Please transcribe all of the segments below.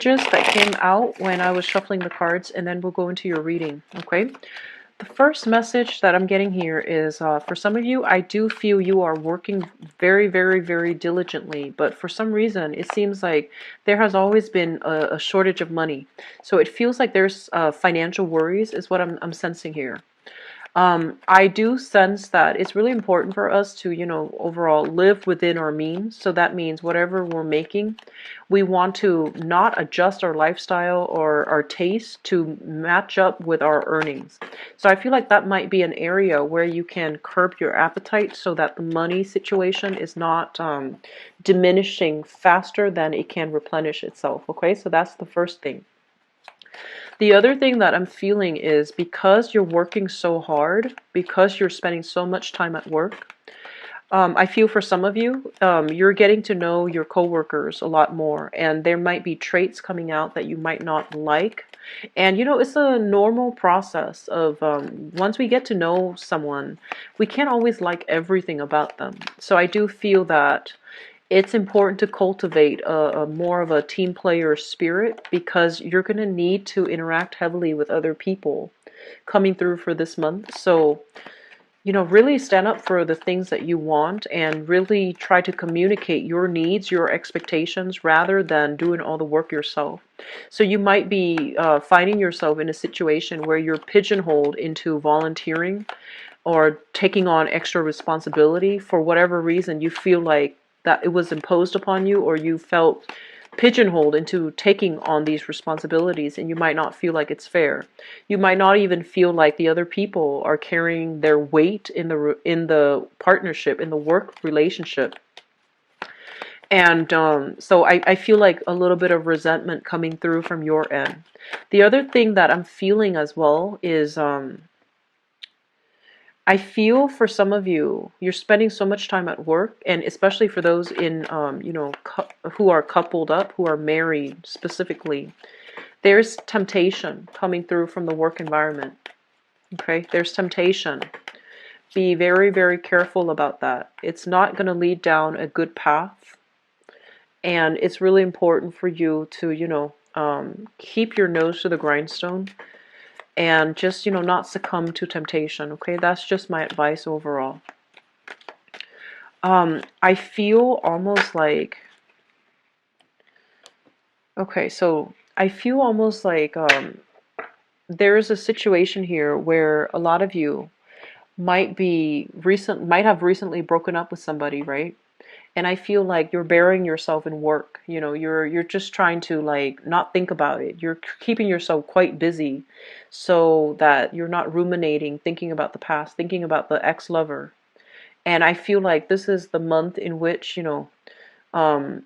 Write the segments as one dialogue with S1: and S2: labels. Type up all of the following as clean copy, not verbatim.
S1: That came out when I was shuffling the cards, and then we'll go into your reading. Okay. The first message that I'm getting here is for some of you, I do feel you are working very, very, very diligently, but for some reason, it seems like there has always been a shortage of money. So it feels like there's financial worries, is what I'm sensing here. I do sense that it's really important for us to, overall live within our means. So that means whatever we're making, we want to not adjust our lifestyle or our taste to match up with our earnings. So I feel like that might be an area where you can curb your appetite so that the money situation is not diminishing faster than it can replenish itself. Okay, so that's the first thing. The other thing that I'm feeling is because you're working so hard, because you're spending so much time at work, I feel for some of you, you're getting to know your coworkers a lot more, and there might be traits coming out that you might not like. And it's a normal process of once we get to know someone, we can't always like everything about them. So I do feel that it's important to cultivate a more of a team player spirit because you're going to need to interact heavily with other people coming through for this month. So, really stand up for the things that you want and really try to communicate your needs, your expectations, rather than doing all the work yourself. So you might be finding yourself in a situation where you're pigeonholed into volunteering or taking on extra responsibility for whatever reason you feel like that it was imposed upon you, or you felt pigeonholed into taking on these responsibilities, and you might not feel like it's fair. You might not even feel like the other people are carrying their weight in the partnership, in the work relationship. And so I feel like a little bit of resentment coming through from your end. The other thing that I'm feeling as well is I feel for some of you, you're spending so much time at work, and especially for those in, who are coupled up, who are married specifically, there's temptation coming through from the work environment. Okay, there's temptation. Be very, very careful about that. It's not going to lead down a good path, and it's really important for you to, keep your nose to the grindstone and just not succumb to temptation. Okay, that's just my advice overall. I feel almost like, okay, so I feel almost like there is a situation here where a lot of you might have recently broken up with somebody, right? And I feel like you're burying yourself in work. You're just trying to like not think about it. You're keeping yourself quite busy so that you're not ruminating, thinking about the past, thinking about the ex-lover. And I feel like this is the month in which, um,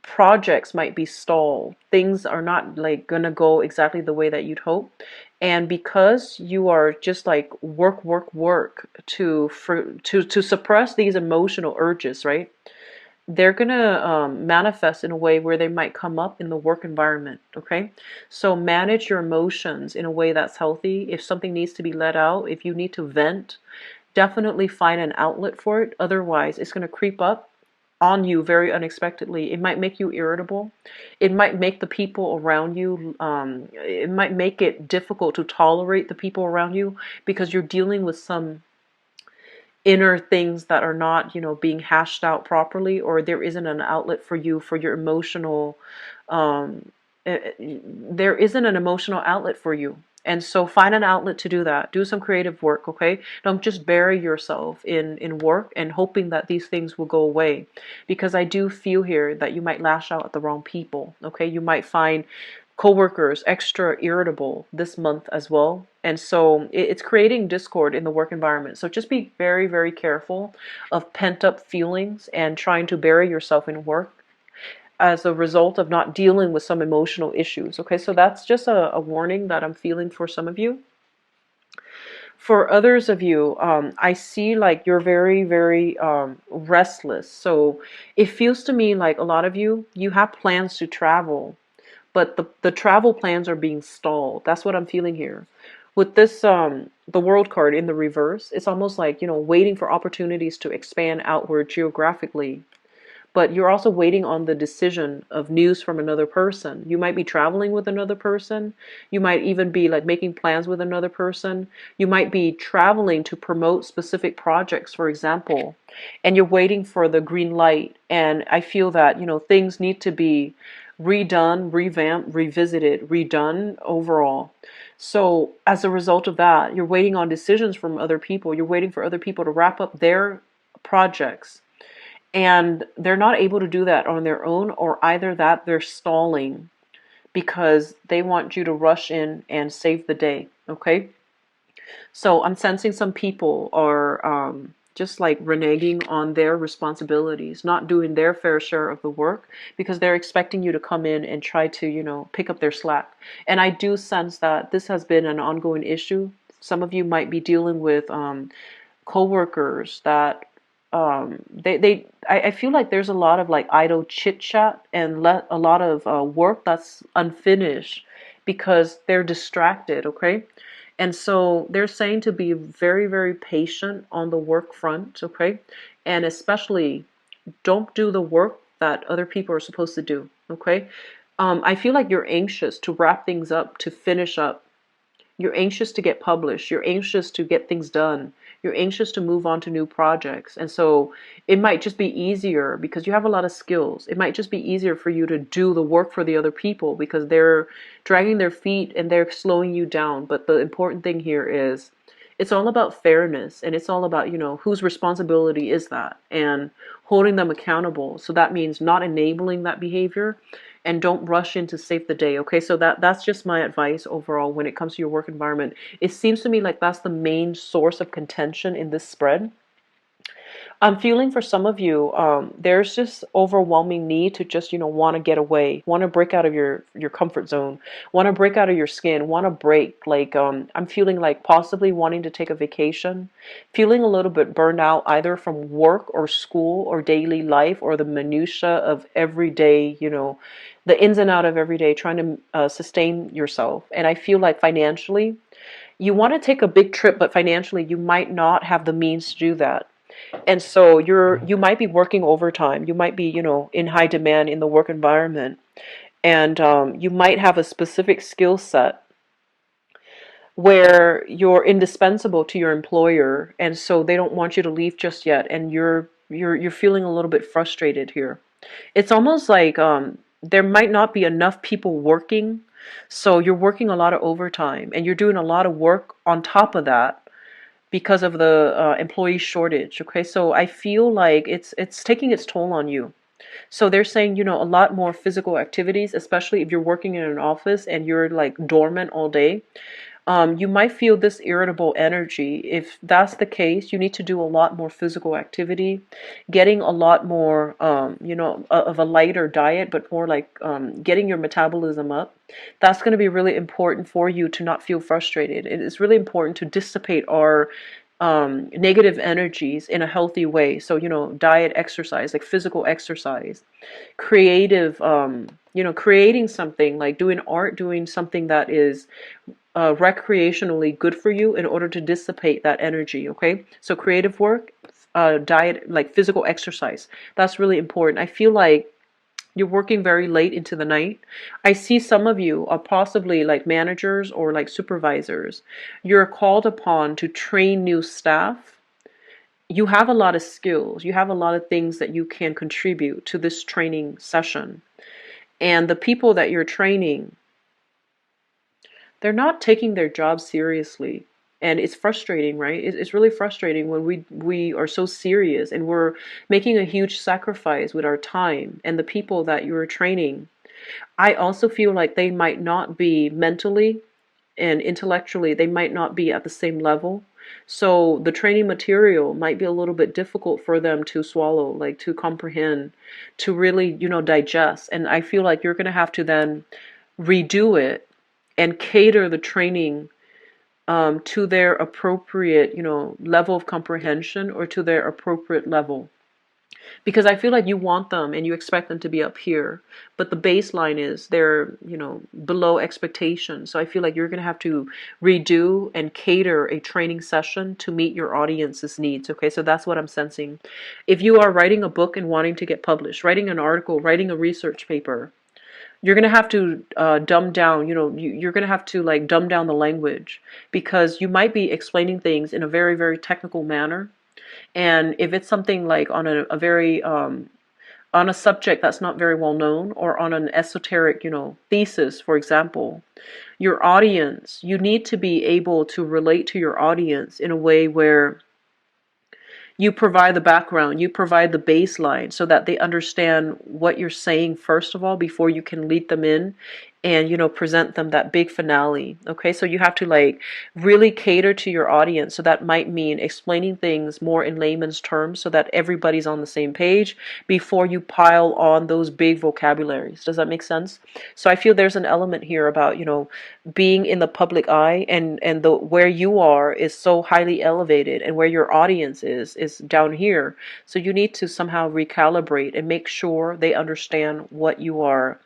S1: projects might be stalled. Things are not like gonna go exactly the way that you'd hope. And because you are just like work, work, work to suppress these emotional urges, right? They're gonna manifest in a way where they might come up in the work environment. Okay, so manage your emotions in a way that's healthy. If something needs to be let out, if you need to vent, definitely find an outlet for it. Otherwise, it's going to creep up on you very unexpectedly. It might make you irritable. It might make the people around you, it might make it difficult to tolerate the people around you because you're dealing with some inner things that are not, being hashed out properly, or there isn't an outlet for you for your emotional, um, there isn't an emotional outlet for you. And so find an outlet to do that. Do some creative work, okay? Don't just bury yourself in work and hoping that these things will go away. Because I do feel here that you might lash out at the wrong people, okay? You might find coworkers extra irritable this month as well. And so it's creating discord in the work environment. So just be very, very careful of pent up feelings and trying to bury yourself in work as a result of not dealing with some emotional issues. Okay, so that's just a warning that I'm feeling for some of you. For others of you, I see like you're very, very restless. So it feels to me like a lot of you, you have plans to travel, but the travel plans are being stalled. That's what I'm feeling here. With this, the world card in the reverse, it's almost like, waiting for opportunities to expand outward geographically. but you're also waiting on the decision of news from another person. You might be traveling with another person. You might even be like making plans with another person. You might be traveling to promote specific projects, for example, and you're waiting for the green light. And I feel that, things need to be redone, revamped, revisited, redone overall. So as a result of that, you're waiting on decisions from other people. You're waiting for other people to wrap up their projects. And they're not able to do that on their own, or either that they're stalling because they want you to rush in and save the day. Okay? So I'm sensing some people are just like reneging on their responsibilities, not doing their fair share of the work because they're expecting you to come in and try to, pick up their slack. And I do sense that this has been an ongoing issue. Some of you might be dealing with coworkers that I feel like there's a lot of like idle chit chat and a lot of work that's unfinished because they're distracted. Okay. And so they're saying to be very, very patient on the work front, okay? And especially don't do the work that other people are supposed to do, okay? I feel like you're anxious to wrap things up, to finish up. You're anxious to get published. You're anxious to get things done. You're anxious to move on to new projects. And so it might just be easier because you have a lot of skills. It might just be easier for you to do the work for the other people because they're dragging their feet and they're slowing you down. But the important thing here is it's all about fairness, and it's all about, whose responsibility is that, and holding them accountable. So that means not enabling that behavior, and don't rush in to save the day. Okay, so that's just my advice overall when it comes to your work environment. It seems to me like that's the main source of contention in this spread. I'm feeling for some of you, there's just overwhelming need to just, want to get away, want to break out of your comfort zone, want to break out of your skin, want to break. Like, I'm feeling like possibly wanting to take a vacation, feeling a little bit burned out either from work or school or daily life or the minutia of everyday, the ins and out of every day, trying to sustain yourself. And I feel like financially, you want to take a big trip, but financially, you might not have the means to do that. And so you might be working overtime. You might be, in high demand in the work environment. And you might have a specific skill set where you're indispensable to your employer, and so they don't want you to leave just yet, and you're feeling a little bit frustrated here. It's almost like there might not be enough people working, so you're working a lot of overtime, and you're doing a lot of work on top of that because of the employee shortage. Okay, so I feel like it's taking its toll on you. So they're saying, a lot more physical activities, especially if you're working in an office and you're like dormant all day. You might feel this irritable energy. If that's the case, you need to do a lot more physical activity, getting a lot more, of a lighter diet, but more like getting your metabolism up. That's going to be really important for you to not feel frustrated. It is really important to dissipate our negative energies in a healthy way. So, diet, exercise, like physical exercise, creative, creating something like doing art, doing something that is recreationally good for you in order to dissipate that energy. Okay, so creative work, diet, like physical exercise, that's really important. I feel like you're working very late into the night. I see some of you are possibly like managers or like supervisors. You're called upon to train new staff. You have a lot of skills, you have a lot of things that you can contribute to this training session, and the people that you're training, they're not taking their job seriously. And it's frustrating, right? It's really frustrating when we are so serious and we're making a huge sacrifice with our time and the people that you're training. I also feel like they might not be mentally and intellectually, they might not be at the same level. So the training material might be a little bit difficult for them to swallow, like to comprehend, to really, digest. And I feel like you're going to have to then redo it and cater the training to their appropriate, level of comprehension or to their appropriate level. because I feel like you want them and you expect them to be up here, but the baseline is they're, below expectation. So I feel like you're going to have to redo and cater a training session to meet your audience's needs. Okay, so that's what I'm sensing. If you are writing a book and wanting to get published, writing an article, writing a research paper, you're going to have to dumb down, you're going to have to like dumb down the language, because you might be explaining things in a very, very technical manner. And if it's something like on a very on a subject that's not very well known, or on an esoteric, thesis, for example, your audience, you need to be able to relate to your audience in a way where you provide the background, you provide the baseline so that they understand what you're saying, first of all, before you can lead them in and, present them that big finale. Okay, so you have to like really cater to your audience. So that might mean explaining things more in layman's terms so that everybody's on the same page before you pile on those big vocabularies. Does that make sense? So I feel there's an element here about, being in the public eye, and the where you are is so highly elevated, and where your audience is down here. So you need to somehow recalibrate and make sure they understand what you are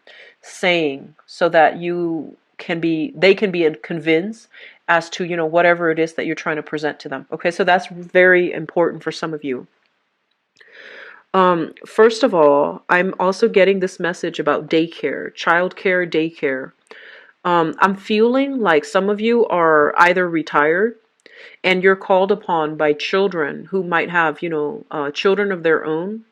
S1: saying, so that they can be convinced as to, whatever it is that you're trying to present to them. Okay, so that's very important for some of you. First of all, I'm also getting this message about daycare, childcare, daycare. I'm feeling like some of you are either retired and you're called upon by children who might have, children of their own,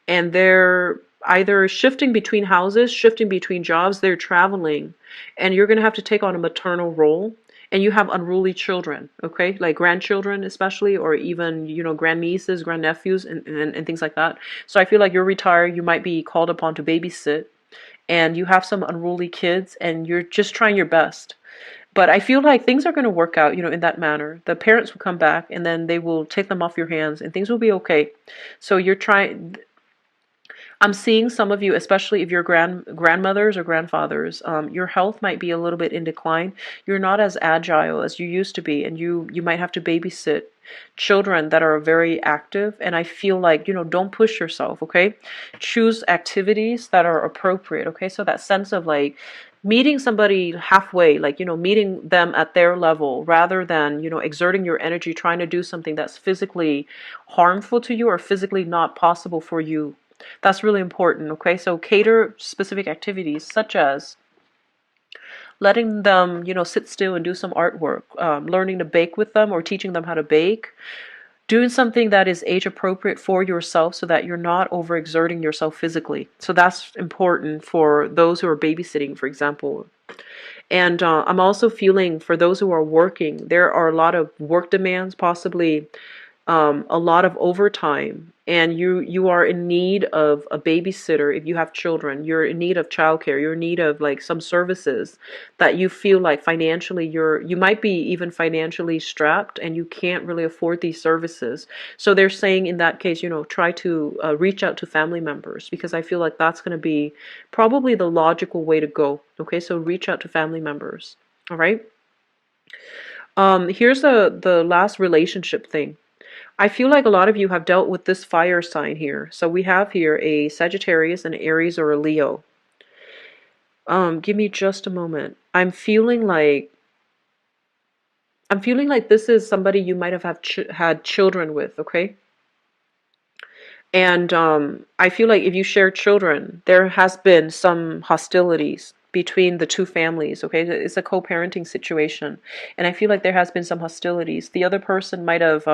S1: and they're either shifting between houses, shifting between jobs, they're traveling, and you're going to have to take on a maternal role. And you have unruly children, okay, like grandchildren especially, or even, grandnieces, grandnephews, and things like that. So I feel like you're retired, you might be called upon to babysit, and you have some unruly kids, and you're just trying your best. But I feel like things are going to work out, in that manner. The parents will come back, and then they will take them off your hands, and things will be okay. So you're trying. I'm seeing some of you, especially if you're grandmothers or grandfathers, your health might be a little bit in decline. You're not as agile as you used to be, and you might have to babysit children that are very active. And I feel like, don't push yourself, okay? Choose activities that are appropriate, okay? So that sense of like meeting somebody halfway, like, meeting them at their level, rather than, exerting your energy trying to do something that's physically harmful to you or physically not possible for you. That's really important, okay? So cater specific activities, such as letting them, sit still and do some artwork, learning to bake with them or teaching them how to bake, doing something that is age appropriate for yourself so that you're not overexerting yourself physically. So that's important for those who are babysitting, for example. And I'm also feeling for those who are working, there are a lot of work demands, possibly a lot of overtime, and you are in need of a babysitter. If you have children, you're in need of childcare, you're in need of like some services that you feel like financially you might be even financially strapped and you can't really afford these services. So they're saying in that case, try to reach out to family members, because I feel like that's going to be probably the logical way to go. Okay, so reach out to family members. All right. Here's the last relationship thing. I feel like a lot of you have dealt with this fire sign here. So we have here a Sagittarius, an Aries, or a Leo. Give me just a moment. I'm feeling like this is somebody you might have had children with, okay? And I feel like if you share children, there has been some hostilities between the two families, okay? It's a co-parenting situation. And I feel like there has been some hostilities. The other person might have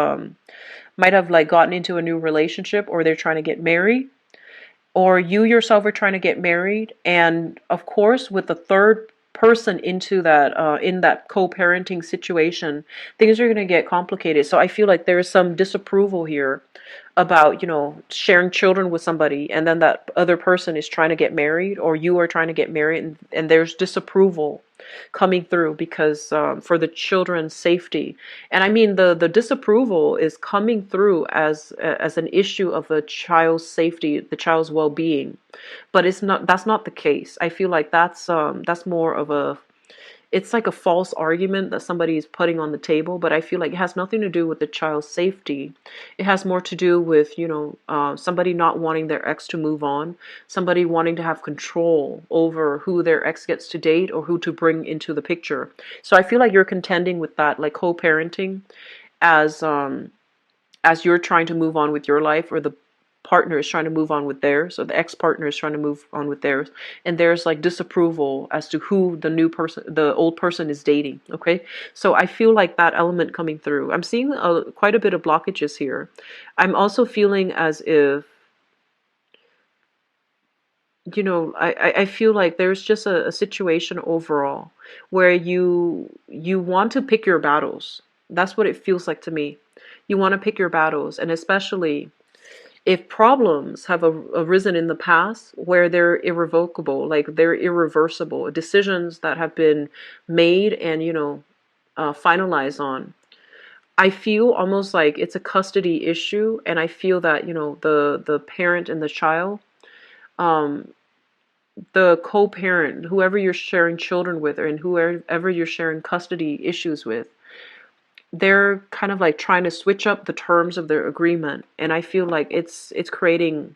S1: like gotten into a new relationship, or they're trying to get married, or you yourself are trying to get married. And of course, with the third person into that in that co-parenting situation, things are going to get complicated. So I feel like there is some disapproval here about, sharing children with somebody, and then that other person is trying to get married, or you are trying to get married, and there's disapproval coming through because for the children's safety. And I mean, the disapproval is coming through as an issue of the child's safety, the child's well-being. But that's not the case. I feel like that's more of a it's like a false argument that somebody is putting on the table, but I feel like it has nothing to do with the child's safety. It has more to do with, somebody not wanting their ex to move on, somebody wanting to have control over who their ex gets to date or who to bring into the picture. So I feel like you're contending with that, like co-parenting, as you're trying to move on with your life, or the partner is trying to move on with theirs, or the ex-partner is trying to move on with theirs, and there's like disapproval as to who the old person is dating. Okay, so I feel like that element coming through. I'm seeing quite a bit of blockages here. I'm also feeling as if, I feel like there's just a situation overall where you want to pick your battles. That's what it feels like to me. You want to pick your battles, and especially if problems have arisen in the past where they're irrevocable, like they're irreversible, decisions that have been made and, finalized on. I feel almost like it's a custody issue, and I feel that, the parent and the child, um, the co-parent, whoever you're sharing children with, and whoever you're sharing custody issues with, they're kind of like trying to switch up the terms of their agreement, and I feel like it's creating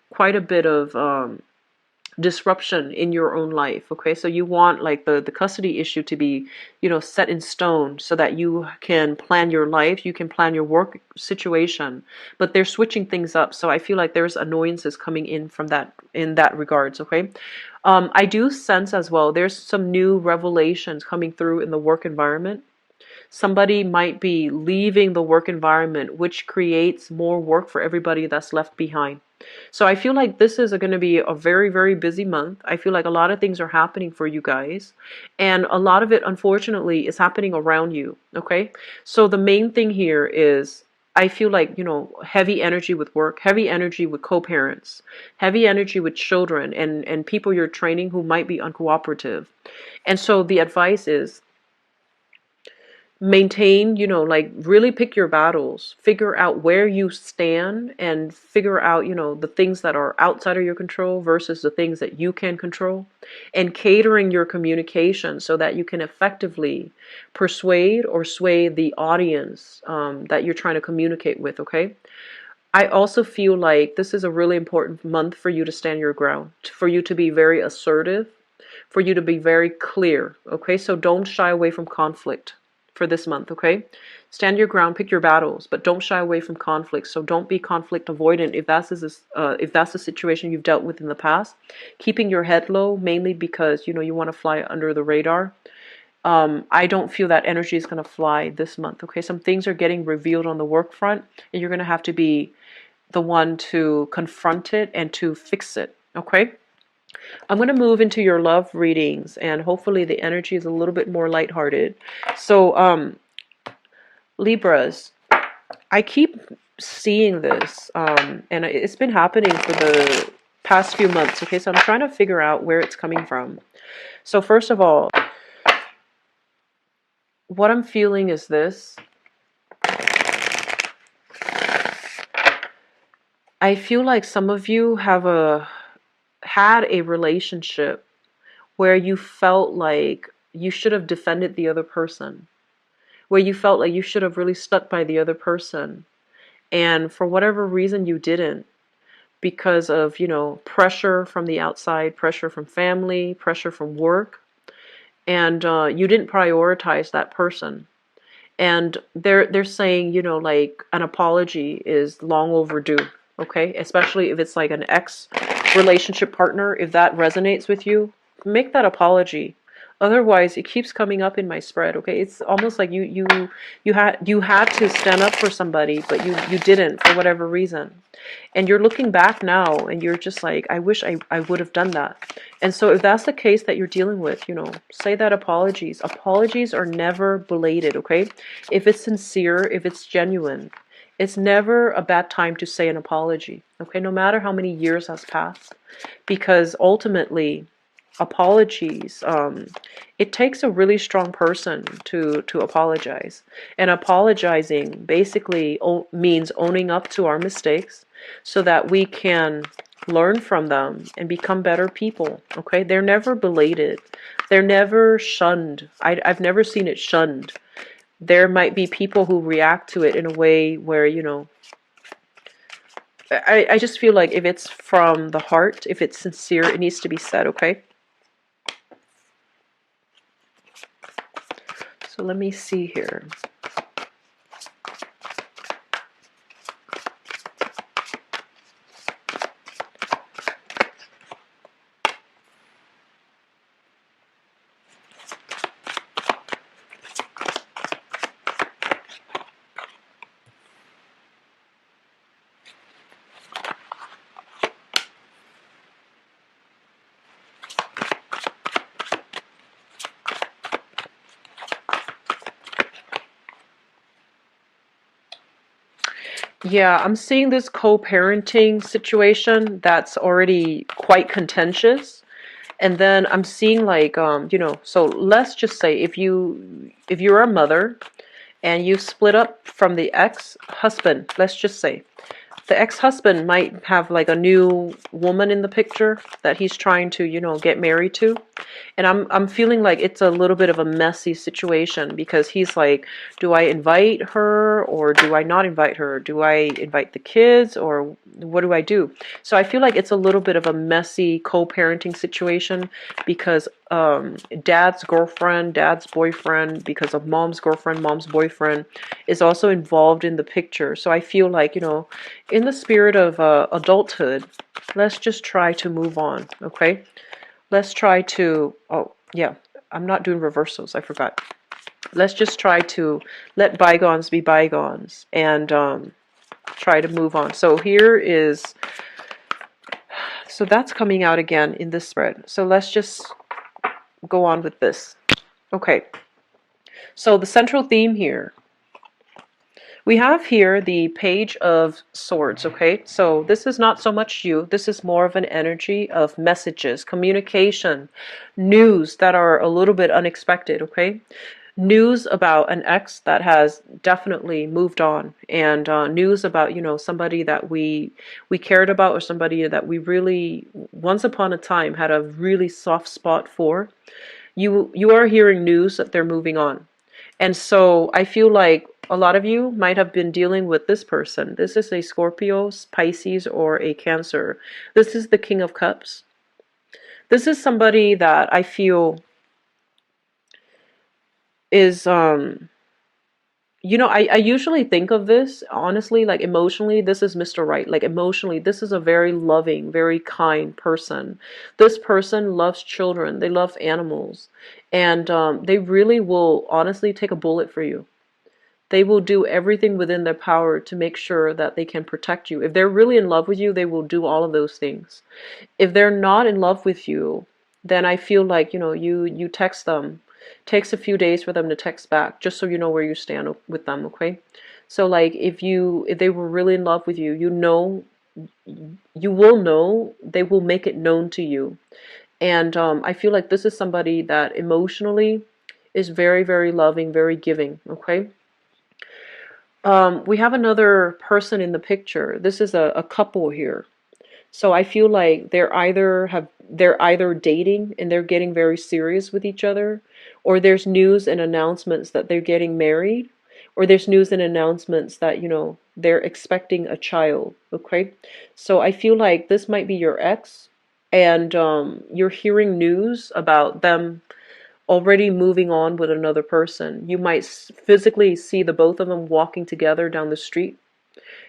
S1: quite a bit of disruption in your own life. Okay, so you want like the custody issue to be, set in stone so that you can plan your life, you can plan your work situation, but they're switching things up. So I feel like there's annoyances coming in from that, in that regards. Okay, I do sense as well there's some new revelations coming through in the work environment. Somebody might be leaving the work environment, which creates more work for everybody that's left behind. So I feel like this is going to be a very, very busy month. I feel like a lot of things are happening for you guys. And a lot of it, unfortunately, is happening around you. Okay. So the main thing here is, I feel like, heavy energy with work, heavy energy with co-parents, heavy energy with children and people you're training who might be uncooperative. And so the advice is, maintain, like really pick your battles, figure out where you stand, and figure out, the things that are outside of your control versus the things that you can control, and catering your communication so that you can effectively persuade or sway the audience that you're trying to communicate with. Okay, I also feel like this is a really important month for you to stand your ground, for you to be very assertive, for you to be very clear. Okay, so don't shy away from conflict for this month. Okay, stand your ground, pick your battles, but don't shy away from conflict. So don't be conflict avoidant if that's the situation you've dealt with in the past. Keeping your head low, mainly because you want to fly under the radar. I don't feel that energy is going to fly this month. Okay, some things are getting revealed on the work front, and you're going to have to be the one to confront it and to fix it. Okay, I'm going to move into your love readings, and hopefully the energy is a little bit more lighthearted. So, Libras, I keep seeing this, and it's been happening for the past few months. Okay, so I'm trying to figure out where it's coming from. So first of all, what I'm feeling is this. I feel like some of you have had a relationship where you felt like you should have defended the other person, where you felt like you should have really stuck by the other person, and for whatever reason you didn't, because of, pressure from the outside, pressure from family, pressure from work, and you didn't prioritize that person. And they're saying, like an apology is long overdue. Okay, especially if it's like an ex relationship partner, if that resonates with you, make that apology. Otherwise, it keeps coming up in my spread. Okay, it's almost like you had to stand up for somebody, but you didn't for whatever reason, and you're looking back now, and you're just like, I wish I would have done that. And so, if that's the case that you're dealing with, say that apologies are never belated. Okay, if it's sincere, if it's genuine, it's never a bad time to say an apology. Okay, no matter how many years has passed, because ultimately, apologies, it takes a really strong person to apologize. And apologizing basically means owning up to our mistakes so that we can learn from them, and become better people. Okay, they're never belated, they're never shunned. I've never seen it shunned. There might be people who react to it in a way where, you know, I just feel like if it's from the heart, if it's sincere, it needs to be said. Okay, so let me see here. Yeah, I'm seeing this co-parenting situation that's already quite contentious. And then I'm seeing like, you know, so let's just say if you're a mother and you split up from the ex-husband, let's just say the ex-husband might have like a new woman in the picture that he's trying to, you know, get married to. And I'm feeling like it's a little bit of a messy situation because he's like, do I invite her or do I not invite her? Do I invite the kids or what do I do? So I feel like it's a little bit of a messy co-parenting situation because dad's girlfriend, dad's boyfriend, because of mom's girlfriend, mom's boyfriend is also involved in the picture. So I feel like, you know, in the spirit of adulthood, let's just try to move on, okay? Let's try to, oh, yeah, I'm not doing reversals, I forgot. Let's just try to let bygones be bygones and try to move on. So here is, so that's coming out again in this spread. So let's just go on with this. Okay, so the central theme here, we have here the Page of Swords, okay? So this is not so much you. This is more of an energy of messages, communication, news that are a little bit unexpected, okay? News about an ex that has definitely moved on, and news about, you know, somebody that we cared about or somebody that we really once upon a time had a really soft spot for. You are hearing news that they're moving on. And so I feel like a lot of you might have been dealing with this person. This is a Scorpio, Pisces, or a Cancer. This is the King of Cups. This is somebody that I feel is, you know, I usually think of this, honestly, like emotionally, this is Mr. Right. Like emotionally, this is a very loving, very kind person. This person loves children. They love animals. And they really will honestly take a bullet for you. They will do everything within their power to make sure that they can protect you. If they're really in love with you, they will do all of those things. If they're not in love with you, then I feel like, you know, you text them. It takes a few days for them to text back, just so you know where you stand with them, okay? So like if they were really in love with you, you know, you will know, they will make it known to you. And I feel like this is somebody that emotionally is very, very loving, very giving, okay? We have another person in the picture. This is a couple here. So I feel like they're either dating and they're getting very serious with each other, or there's news and announcements that they're getting married, or there's news and announcements that, you know, they're expecting a child, okay? So I feel like this might be your ex, and you're hearing news about them already moving on with another person. You might physically see the both of them walking together down the street.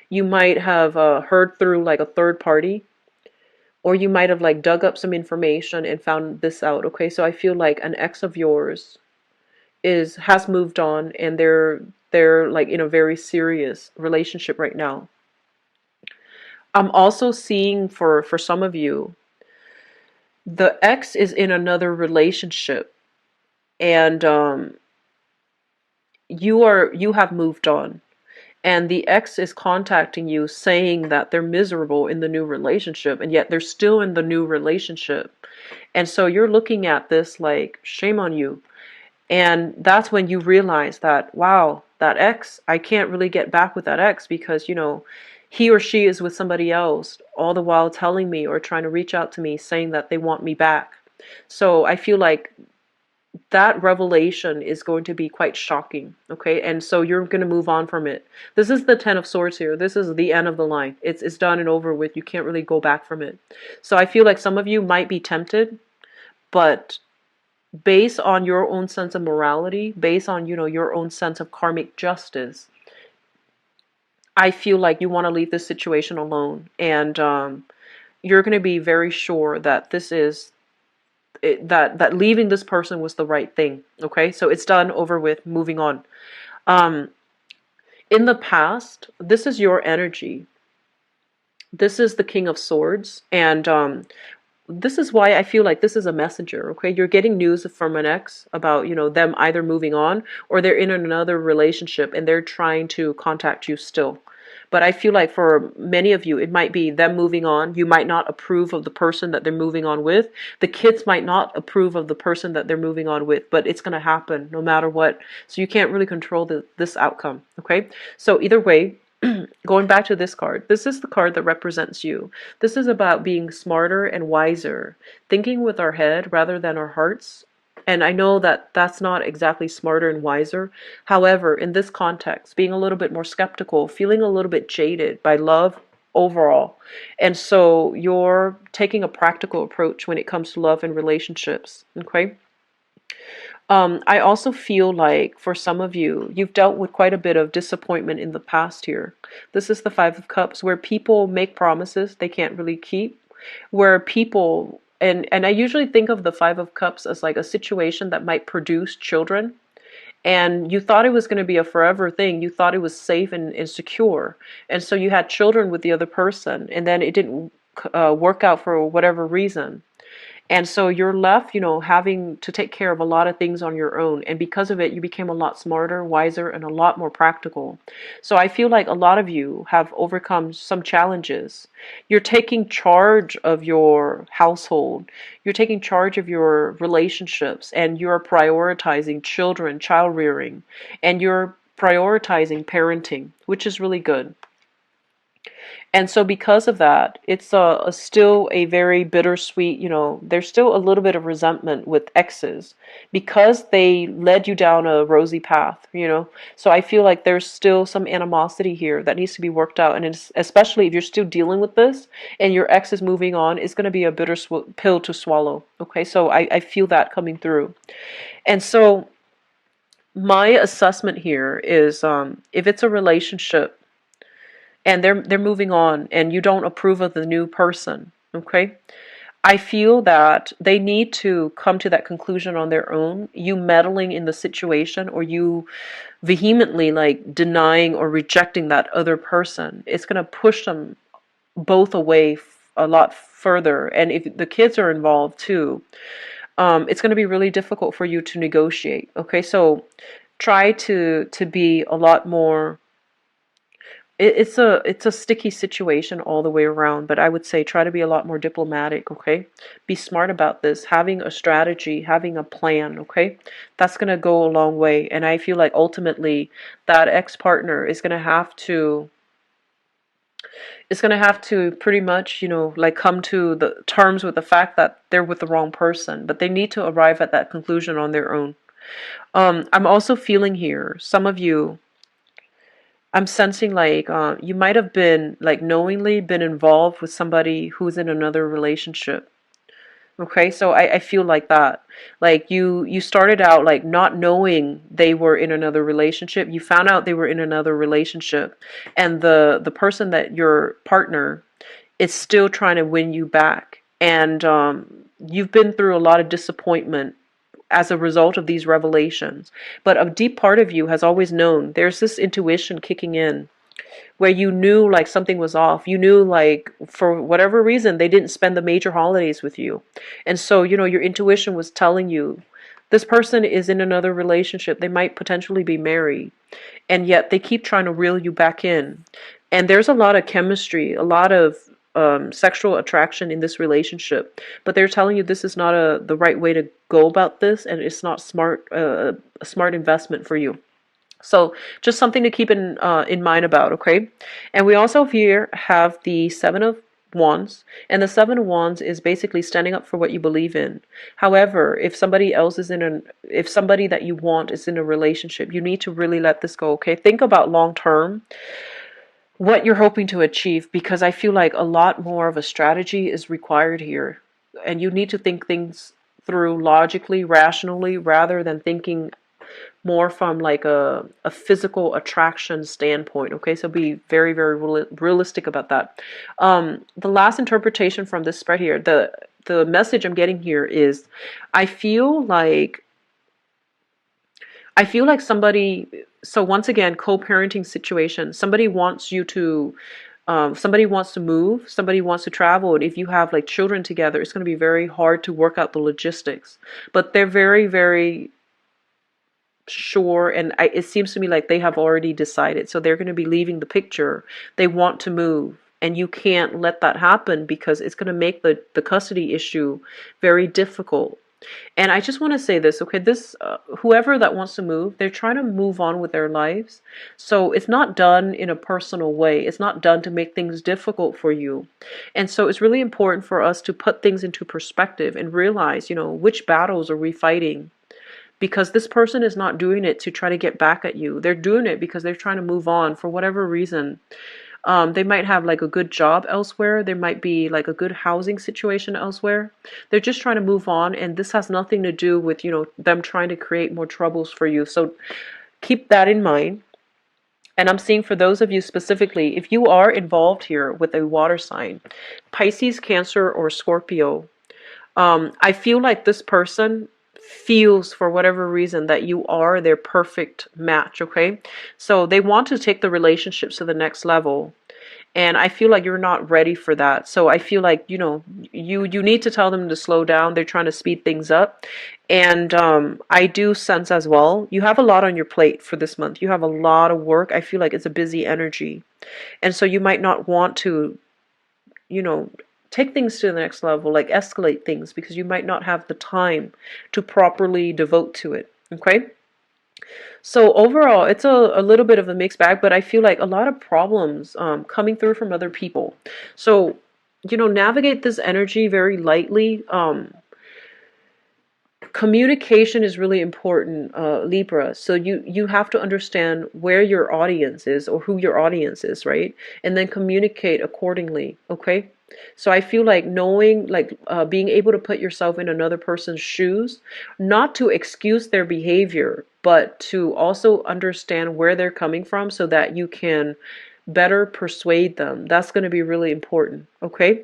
S1: You might have heard through like a third party, or you might have like dug up some information and found this out. Okay, so I feel like an ex of yours has moved on, and they're like in a very serious relationship right now. I'm also seeing for some of you, the ex is in another relationship, and you have moved on, and the ex is contacting you saying that they're miserable in the new relationship, and yet they're still in the new relationship. And so you're looking at this like, shame on you. And that's when you realize that, wow, that ex, I can't really get back with that ex because, you know, he or she is with somebody else, all the while telling me or trying to reach out to me saying that they want me back. So I feel like that revelation is going to be quite shocking, okay? And so you're going to move on from it. This is the 10 of swords here. This is the end of the line. It's done and over with. You can't really go back from it. So I feel like some of you might be tempted, but based on your own sense of morality, based on, you know, your own sense of karmic justice, I feel like you want to leave this situation alone. And you're going to be very sure that this is that leaving this person was the right thing. Okay, so it's done, over with, moving on. Um, in the past, this is your energy. This is the King of Swords, and this is why I feel like this is a messenger. Okay, you're getting news from an ex about, you know, them either moving on or they're in another relationship and they're trying to contact you still. But I feel like for many of you, it might be them moving on. You might not approve of the person that they're moving on with. The kids might not approve of the person that they're moving on with, but it's going to happen no matter what. So you can't really control this outcome, okay? So either way, going back to this card, this is the card that represents you. This is about being smarter and wiser, thinking with our head rather than our hearts. And I know that that's not exactly smarter and wiser. However, in this context, being a little bit more skeptical, feeling a little bit jaded by love overall. And so you're taking a practical approach when it comes to love and relationships, okay? I also feel like for some of you, you've dealt with quite a bit of disappointment in the past here. This is the Five of Cups, where people make promises they can't really keep, where people, and I usually think of the Five of Cups as like a situation that might produce children, and you thought it was going to be a forever thing. You thought it was safe and secure, and so you had children with the other person, and then it didn't work out for whatever reason. And so you're left, you know, having to take care of a lot of things on your own. And because of it, you became a lot smarter, wiser, and a lot more practical. So I feel like a lot of you have overcome some challenges. You're taking charge of your household. You're taking charge of your relationships, and you're prioritizing children, child rearing, and you're prioritizing parenting, which is really good. And so because of that, it's still a very bittersweet, you know, there's still a little bit of resentment with exes because they led you down a rosy path, you know. So I feel like there's still some animosity here that needs to be worked out. And it's, especially if you're still dealing with this and your ex is moving on, it's going to be a bitter pill to swallow. Okay, so I feel that coming through. And so my assessment here is if it's a relationship and they're moving on and you don't approve of the new person, okay, I feel that they need to come to that conclusion on their own. You meddling in the situation or you vehemently like denying or rejecting that other person, it's going to push them both away a lot further. And if the kids are involved too, it's going to be really difficult for you to negotiate. Okay, so try to be a lot more. It's a sticky situation all the way around, but I would say try to be a lot more diplomatic, okay? Be smart about this, having a strategy, having a plan, okay? That's going to go a long way, and I feel like ultimately that ex-partner is going to have to pretty much, you know, like come to the terms with the fact that they're with the wrong person, but they need to arrive at that conclusion on their own. I'm also feeling here, some of you, I'm sensing like you might have been like knowingly been involved with somebody who's in another relationship. Okay, so I feel like that. Like you started out like not knowing they were in another relationship. You found out they were in another relationship, and the person that your partner is still trying to win you back. And you've been through a lot of disappointment as a result of these revelations. But a deep part of you has always known. There's this intuition kicking in where you knew like something was off. You knew like for whatever reason they didn't spend the major holidays with you. And so, you know, your intuition was telling you this person is in another relationship. They might potentially be married. And yet they keep trying to reel you back in. And there's a lot of chemistry, a lot of sexual attraction in this relationship, but they're telling you this is not the right way to go about this, and it's not smart, a smart investment for you. So just something to keep in mind about, okay? And we also here have the Seven of Wands, and the Seven of Wands is basically standing up for what you believe in. However, if somebody else is if somebody that you want is in a relationship, you need to really let this go, okay? Think about long term what you're hoping to achieve, because I feel like a lot more of a strategy is required here, and you need to think things through logically, rationally, rather than thinking more from like a physical attraction standpoint, okay? So be very, very realistic about that. The last interpretation from this spread here, the message I'm getting here is I feel like somebody, so once again, co-parenting situation, somebody wants you to somebody wants to move, somebody wants to travel, and if you have like children together, it's going to be very hard to work out the logistics, but they're very, very sure, and it seems to me like they have already decided, so they're going to be leaving the picture. They want to move, and you can't let that happen because it's going to make the custody issue very difficult. And I just want to say this, okay? This whoever that wants to move, they're trying to move on with their lives. So it's not done in a personal way. It's not done to make things difficult for you. And so it's really important for us to put things into perspective and realize, which battles are we fighting? Because this person is not doing it to try to get back at you. They're doing it because they're trying to move on for whatever reason. They might have like a good job elsewhere. There might be like a good housing situation elsewhere. They're just trying to move on, and this has nothing to do with, them trying to create more troubles for you. So keep that in mind. And I'm seeing for those of you specifically, if you are involved here with a water sign, Pisces, Cancer, or Scorpio, I feel like this person feels for whatever reason that you are their perfect match, okay? So they want to take the relationships to the next level. And I feel like you're not ready for that. So I feel like, you need to tell them to slow down. They're trying to speed things up. And I do sense as well, you have a lot on your plate for this month. You have a lot of work. I feel like it's a busy energy. And so you might not want to, you know, take things to the next level, like escalate things, because you might not have the time to properly devote to it. Okay? So overall, it's a little bit of a mixed bag, but I feel like a lot of problems coming through from other people. So, navigate this energy very lightly. Communication is really important, Libra. So you have to understand where your audience is or who your audience is, right? And then communicate accordingly, okay? So I feel like knowing, like being able to put yourself in another person's shoes, not to excuse their behavior, but to also understand where they're coming from so that you can better persuade them. That's going to be really important, okay?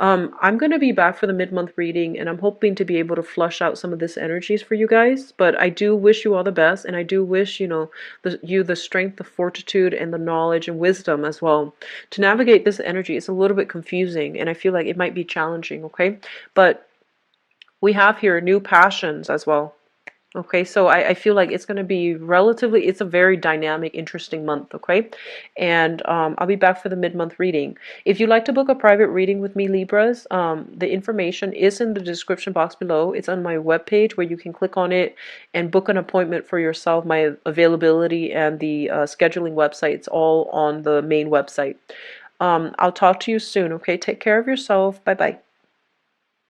S1: I'm going to be back for the mid-month reading, and I'm hoping to be able to flush out some of this energies for you guys. But I do wish you all the best, and I do wish, the strength, the fortitude, and the knowledge and wisdom as well. To navigate this energy, it's a little bit confusing, and I feel like it might be challenging, okay? But we have here new passions as well. Okay, so I feel like it's going to be it's a very dynamic, interesting month, okay? And I'll be back for the mid-month reading. If you'd like to book a private reading with me, Libras, the information is in the description box below. It's on my webpage where you can click on it and book an appointment for yourself. My availability and the scheduling website, it's all on the main website. I'll talk to you soon, okay? Take care of yourself. Bye-bye.